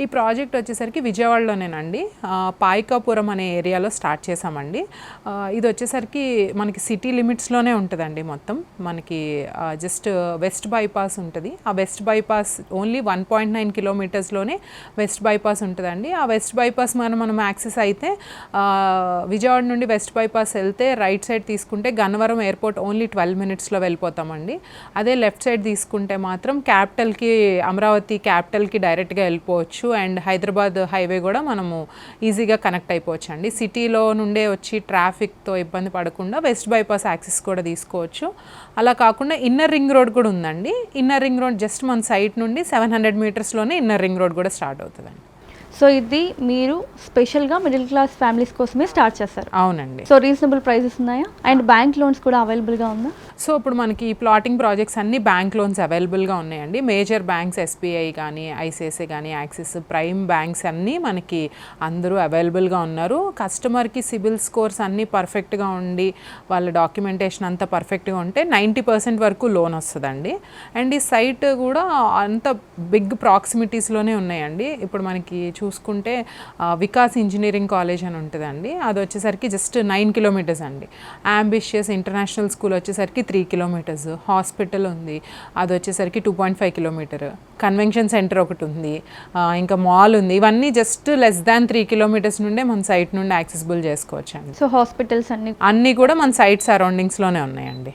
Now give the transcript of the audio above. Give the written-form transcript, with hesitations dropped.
ఈ ప్రాజెక్ట్ వచ్చేసరికి విజయవాడలోనేనండి, పాయికాపురం అనే ఏరియాలో స్టార్ట్ చేసామండి. ఇది వచ్చేసరికి మనకి సిటీ లిమిట్స్లోనే ఉంటుందండి. మొత్తం మనకి జస్ట్ వెస్ట్ బైపాస్ ఉంటుంది. ఆ వెస్ట్ బైపాస్ ఓన్లీ 1.9 కిలోమీటర్స్లోనే వెస్ట్ బైపాస్ ఉంటుందండి. ఆ వెస్ట్ బైపాస్ మనం యాక్సెస్ అయితే విజయవాడ నుండి వెస్ట్ బైపాస్ వెళ్తే రైట్ సైడ్ తీసుకుంటే గన్నవరం ఎయిర్పోర్ట్ ఓన్లీ 12 మినిట్స్లో వెళ్ళిపోతామండి. అదే లెఫ్ట్ సైడ్ తీసుకుంటే మాత్రం క్యాపిటల్కి, అమరావతి క్యాపిటల్కి డైరెక్ట్గా వెళ్ళిపోవచ్చు. అండ్ హైదరాబాద్ హైవే కూడా మనము ఈజీగా కనెక్ట్ అయిపోవచ్చు అండి. సిటీలో నుండే వచ్చి ట్రాఫిక్తో ఇబ్బంది పడకుండా వెస్ట్ బైపాస్ యాక్సెస్ కూడా తీసుకోవచ్చు. అలా కాకుండా ఇన్నర్ రింగ్ రోడ్ కూడా ఉందండి. ఇన్నర్ రింగ్ రోడ్ జస్ట్ మన సైట్ నుండి 700 మీటర్స్లోనే ఇన్నర్ రింగ్ రోడ్ కూడా స్టార్ట్ అవుతుందండి. సో ఇది మీరు స్పెషల్గా మిడిల్ క్లాస్ ఫ్యామిలీస్ కోసమే స్టార్ట్ చేస్తారు? అవునండి. సో రీజనబుల్ ప్రైసెస్ ఉన్నాయా? అండ్ బ్యాంక్ లోన్స్ కూడా అవైలబుల్గా ఉందా? సో ఇప్పుడు మనకి ఈ ప్లాటింగ్ ప్రాజెక్ట్స్ అన్ని బ్యాంక్ లోన్స్ అవైలబుల్గా ఉన్నాయండి. మేజర్ బ్యాంక్స్ ఎస్బీఐ కానీ, ఐసిఐసిఐ కానీ, యాక్సిస్, ప్రైమ్ బ్యాంక్స్ అన్నీ మనకి అందరూ అవైలబుల్గా ఉన్నారు. కస్టమర్కి సిబిల్ స్కోర్స్ అన్నీ పర్ఫెక్ట్గా ఉండి వాళ్ళ డాక్యుమెంటేషన్ అంతా పర్ఫెక్ట్గా ఉంటే 90% వరకు లోన్ వస్తుందండి. అండ్ ఈ సైట్ కూడా అంత బిగ్ ప్రాక్సిమిటీస్లోనే ఉన్నాయండి. ఇప్పుడు మనకి చూసుకుంటే వికాస్ ఇంజనీరింగ్ కాలేజ్ అని ఉంటుందండి. అది వచ్చేసరికి జస్ట్ 9 కిలోమీటర్స్ అండి. అంబిషియస్ ఇంటర్నేషనల్ స్కూల్ వచ్చేసరికి 3 కిలోమీటర్స్. హాస్పిటల్ ఉంది, అది వచ్చేసరికి 2.5 కిలోమీటర్. కన్వెన్షన్ సెంటర్ ఒకటి ఉంది, ఇంకా మాల్ ఉంది. ఇవన్నీ జస్ట్ లెస్ దాన్ 3 కిలోమీటర్స్ నుండే మన సైట్ నుండి యాక్సెసిబుల్ చేసుకోవచ్చు అండి. సో హాస్పిటల్స్ అన్నీ కూడా మన సైట్ సరౌండింగ్స్లోనే ఉన్నాయండి.